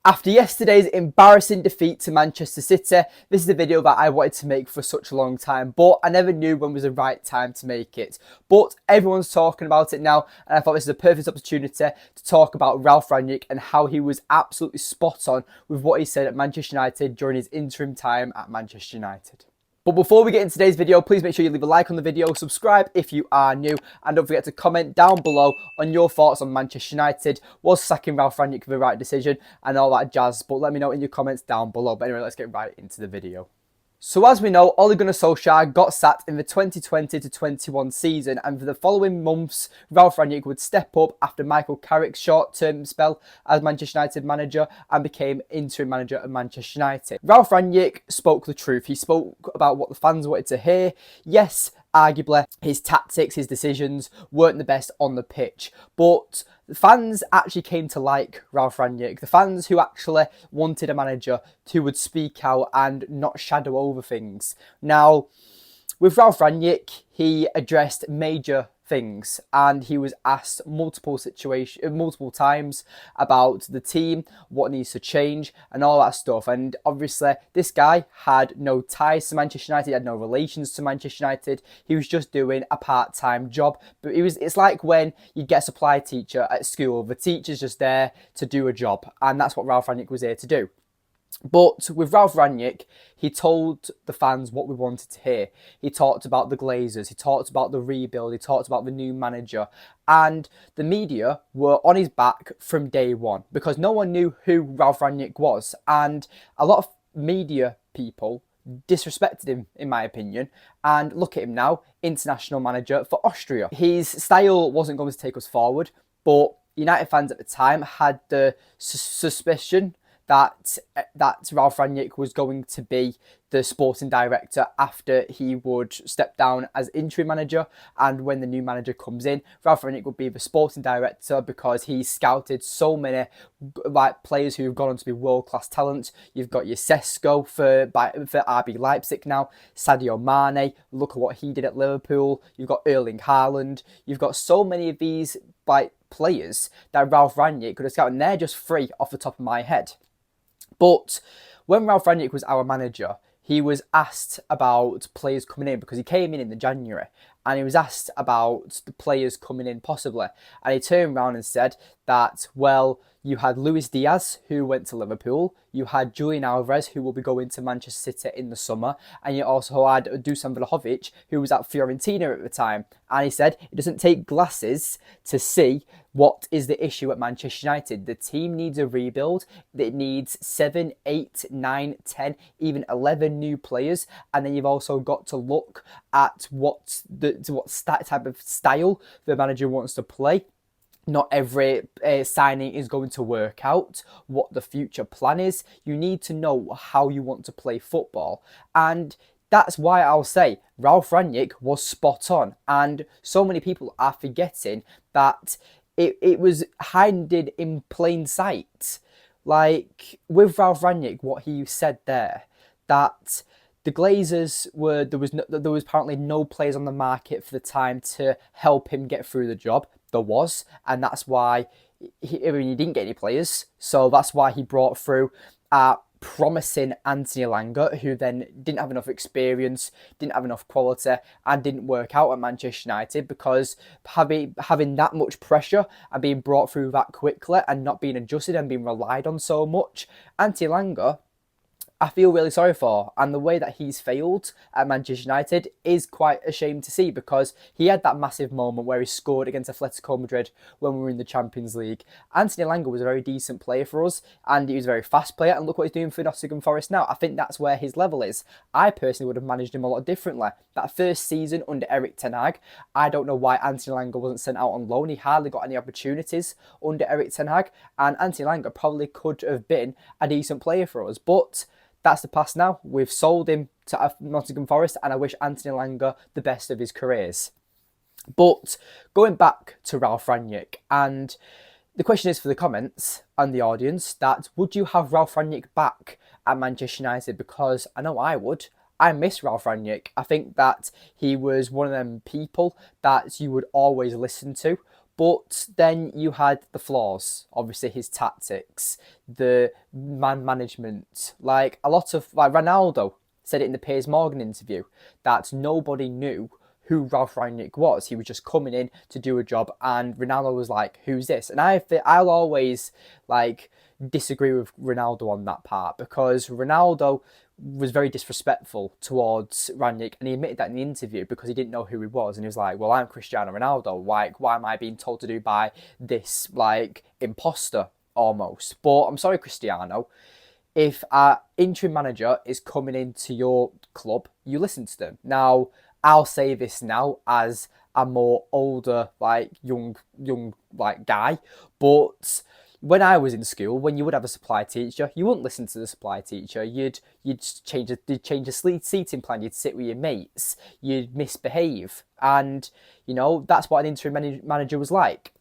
After yesterday's embarrassing defeat to Manchester City, this is a video that I wanted to make for such a long time, but I never knew when was the right time to make it. But everyone's talking about it now, and I thought this is a perfect opportunity to talk about Ralf Rangnick and how he was absolutely spot on with what he said at Manchester United during his interim time at Manchester United. But before we get into today's video, please make sure you leave a like on the video, subscribe if you are new, and don't forget to comment down below on your thoughts on Manchester United. Was sacking Ralf Rangnick the right decision and all that jazz? But let me know in your comments down below. But anyway, let's get right into the video. So as we know, Ole Gunnar Solskjaer got sacked in the 2020-21 season, and for the following months, Ralf Rangnick would step up after Michael Carrick's short-term spell as Manchester United manager and became interim manager of Manchester United. Ralf Rangnick spoke the truth. He spoke about what the fans wanted to hear. Yes, arguably, his tactics, his decisions weren't the best on the pitch, but the fans actually came to like Ralf Rangnick. The fans who actually wanted a manager who would speak out and not shadow over things. Now, with Ralf Rangnick, he addressed major things, and he was asked multiple times about the team, what needs to change, and all that stuff. And obviously, this guy had no ties to Manchester United, he had no relations to Manchester United. He was just doing a part-time job. But it's like when you get a supply teacher at school. The teacher's just there to do a job, and that's what Ralf Rangnick was here to do. But with Ralf Rangnick, he told the fans what we wanted to hear. He talked about the Glazers, he talked about the rebuild, he talked about the new manager. And the media were on his back from day one because no one knew who Ralf Rangnick was. And a lot of media people disrespected him, in my opinion. And look at him now, international manager for Austria. His style wasn't going to take us forward, but United fans at the time had the suspicion that Ralf Rangnick was going to be the sporting director after he would step down as interim manager, and when the new manager comes in, Ralf Rangnick would be the sporting director because he scouted so many players who have gone on to be world-class talent. You've got your Sesko for RB Leipzig now, Sadio Mane, look at what he did at Liverpool. You've got Erling Haaland. You've got so many of these players that Ralf Rangnick could have scouted, and they're just three off the top of my head. But when Ralf Rangnick was our manager, he was asked about players coming in because he came in the January, and he was asked about the players coming in possibly. And he turned around and said that, well, you had Luis Diaz, who went to Liverpool. You had Julian Alvarez, who will be going to Manchester City in the summer. And you also had Dusan Vlahovic, who was at Fiorentina at the time. And he said it doesn't take glasses to see what is the issue at Manchester United. The team needs a rebuild. It needs 7, 8, 9, 10, even 11 new players. And then you've also got to look at what type of style the manager wants to play. Not every signing is going to work out, what the future plan is. You need to know how you want to play football. And that's why I'll say Ralf Rangnick was spot on. And so many people are forgetting that it was hiding in plain sight. Like with Ralf Rangnick, what he said there, that the Glazers were, there was apparently no players on the market for the time to help him get through the job. There was, and that's why he didn't get any players. So that's why he brought through promising Anthony Elanga, who then didn't have enough experience, didn't have enough quality, and didn't work out at Manchester United because having that much pressure and being brought through that quickly and not being adjusted and being relied on so much, Anthony Elanga, I feel really sorry for, and the way that he's failed at Manchester United is quite a shame to see because he had that massive moment where he scored against Atletico Madrid when we were in the Champions League. Anthony Elanga was a very decent player for us, and he was a very fast player, and look what he's doing for Nottingham Forest now. I think that's where his level is. I personally would have managed him a lot differently. That first season under Erik ten Hag, I don't know why Anthony Elanga wasn't sent out on loan. He hardly got any opportunities under Erik ten Hag, and Anthony Elanga probably could have been a decent player for us, but that's the past now. We've sold him to Nottingham Forest, and I wish Anthony Elanga the best of his careers. But going back to Ralf Rangnick, and the question is for the comments and the audience, that would you have Ralf Rangnick back at Manchester United? Because I know I would. I miss Ralf Rangnick. I think that he was one of them people that you would always listen to. But then you had the flaws, obviously his tactics, the man management. Like a lot of, like Ronaldo said it in the Piers Morgan interview, that nobody knew who Ralf Rangnick was. He was just coming in to do a job, and Ronaldo was like, "Who's this?" And I'll always like disagree with Ronaldo on that part, because Ronaldo was very disrespectful towards Rangnick, and he admitted that in the interview because he didn't know who he was, and he was like, "Well, I'm Cristiano Ronaldo. Why am I being told to do by this like imposter almost?" But I'm sorry, Cristiano. If our interim manager is coming into your club, you listen to them. Now, I'll say this now as a more older, like young like guy, but when I was in school, when you would have a supply teacher, you wouldn't listen to the supply teacher. You'd change a seating plan. You'd sit with your mates. You'd misbehave, and that's what an interim manager was like.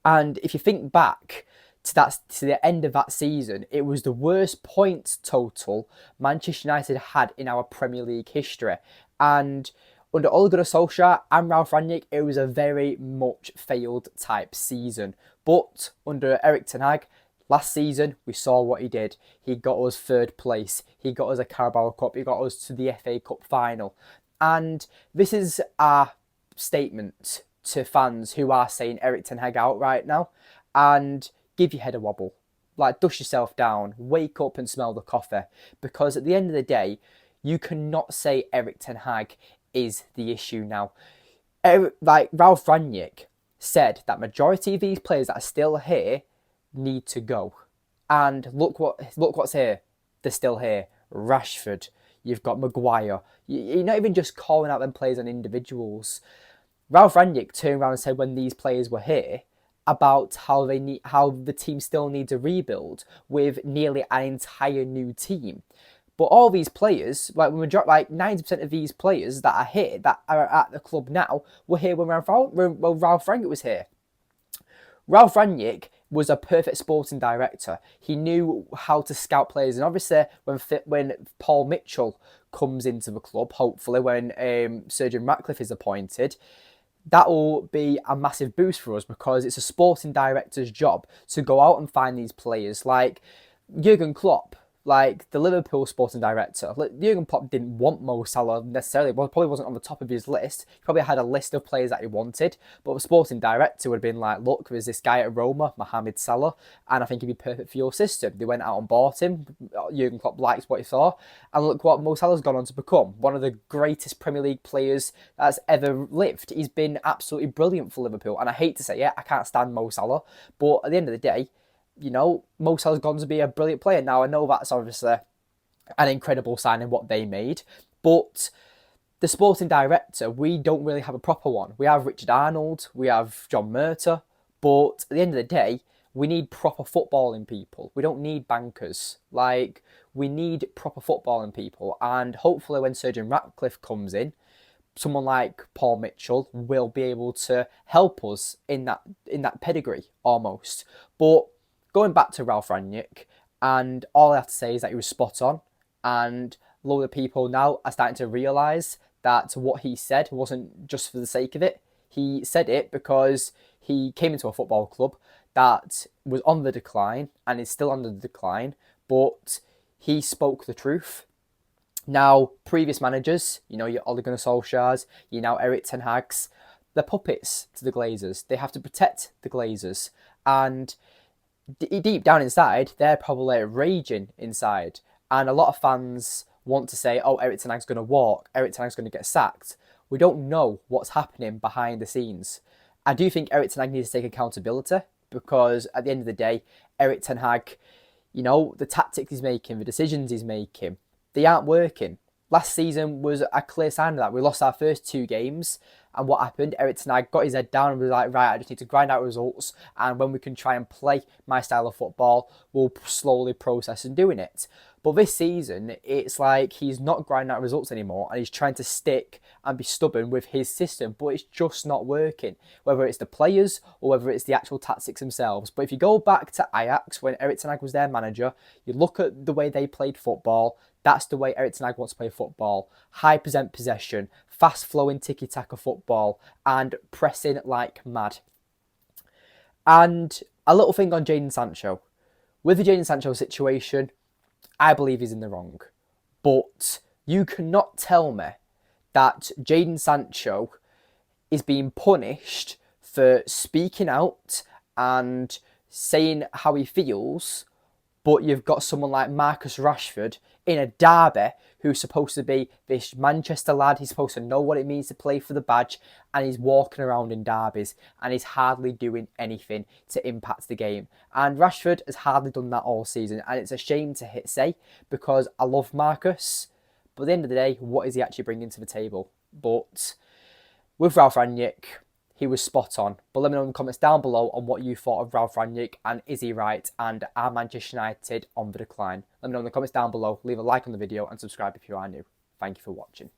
And if you think back to the end of that season, it was the worst points total Manchester United had in our Premier League history. And under Ole Gunnar Solskjaer and Ralf Rangnick, it was a very much failed type season. But under Erik ten Hag, last season we saw what he did. He got us third place. He got us a Carabao Cup. He got us to the FA Cup final. And this is a statement to fans who are saying Erik ten Hag out right now. And give your head a wobble. Like, dust yourself down. Wake up and smell the coffee. Because at the end of the day, you cannot say Erik ten Hag is the issue now. Like Ralf Rangnick said that majority of these players that are still here need to go. And look what's here. They're still here. Rashford. You've got Maguire. You're not even just calling out them players on individuals. Ralf Rangnick turned around and said when these players were here about how the team still needs a rebuild with nearly an entire new team. But all these players, like 90% of these players that are here, that are at the club now, were here when Ralf Rangnick was here. Ralf Rangnick was a perfect sporting director. He knew how to scout players, and obviously when Paul Mitchell comes into the club, hopefully when Sir Jim Ratcliffe is appointed, that will be a massive boost for us, because it's a sporting director's job to go out and find these players. Like Jurgen Klopp, like the Liverpool sporting director, Jurgen Klopp didn't want Mo Salah necessarily. Well, probably wasn't on the top of his list. He probably had a list of players that he wanted, but the sporting director would have been like, "Look, there's this guy at Roma, Mohamed Salah, and I think he'd be perfect for your system." They went out and bought him. Jurgen Klopp likes what he saw, and look what Mo Salah's gone on to become. One of the greatest Premier League players that's ever lived. He's been absolutely brilliant for Liverpool, and I hate to say it, I can't stand Mo Salah, but at the end of the day, Mo Salah's gone to be a brilliant player. Now, I know that's obviously an incredible signing what they made, but the sporting director, we don't really have a proper one. We have Richard Arnold, we have John Murtough, but at the end of the day, we need proper footballing people. We don't need bankers. Like, we need proper footballing people, and hopefully when Sir Jim Ratcliffe comes in, someone like Paul Mitchell will be able to help us in that pedigree almost. But going back to Ralf Rangnick, and all I have to say is that he was spot on, and a lot of people now are starting to realise that what he said wasn't just for the sake of it. He said it because he came into a football club that was on the decline and is still on the decline, but he spoke the truth. Now, previous managers, your Ole Gunnar Solskjaers, now Erik ten Hag's, they're puppets to the Glazers. They have to protect the Glazers, and deep down inside, they're probably raging inside. And a lot of fans want to say, "Oh, Erik ten Hag's going to walk. Erik ten Hag's going to get sacked." We don't know what's happening behind the scenes. I do think Erik ten Hag needs to take accountability, because at the end of the day, Erik ten Hag, the tactics he's making, the decisions he's making, they aren't working. Last season was a clear sign of that. We lost our first 2 games, and what happened? Erik ten Hag got his head down and was like, "Right, I just need to grind out results, and when we can try and play my style of football, we'll slowly process and doing it." But this season, it's like he's not grinding out results anymore, and he's trying to stick and be stubborn with his system, but it's just not working, whether it's the players or whether it's the actual tactics themselves. But if you go back to Ajax, when Erik ten Hag was their manager, you look at the way they played football, that's the way Erik ten Hag wants to play football. High possession, fast-flowing tiki-taka football, and pressing like mad. And a little thing on Jadon Sancho. With the Jadon Sancho situation, I believe he's in the wrong. But you cannot tell me that Jadon Sancho is being punished for speaking out and saying how he feels, but you've got someone like Marcus Rashford in a derby who's supposed to be this Manchester lad. He's supposed to know what it means to play for the badge, and he's walking around in derbies and he's hardly doing anything to impact the game. And Rashford has hardly done that all season, and it's a shame to say because I love Marcus, but at the end of the day, what is he actually bringing to the table? But with Ralf Rangnick, he was spot on. But let me know in the comments down below on what you thought of Ralf Rangnick, and is he right, and are Manchester United on the decline? Let me know in the comments down below. Leave a like on the video and subscribe if you are new. Thank you for watching.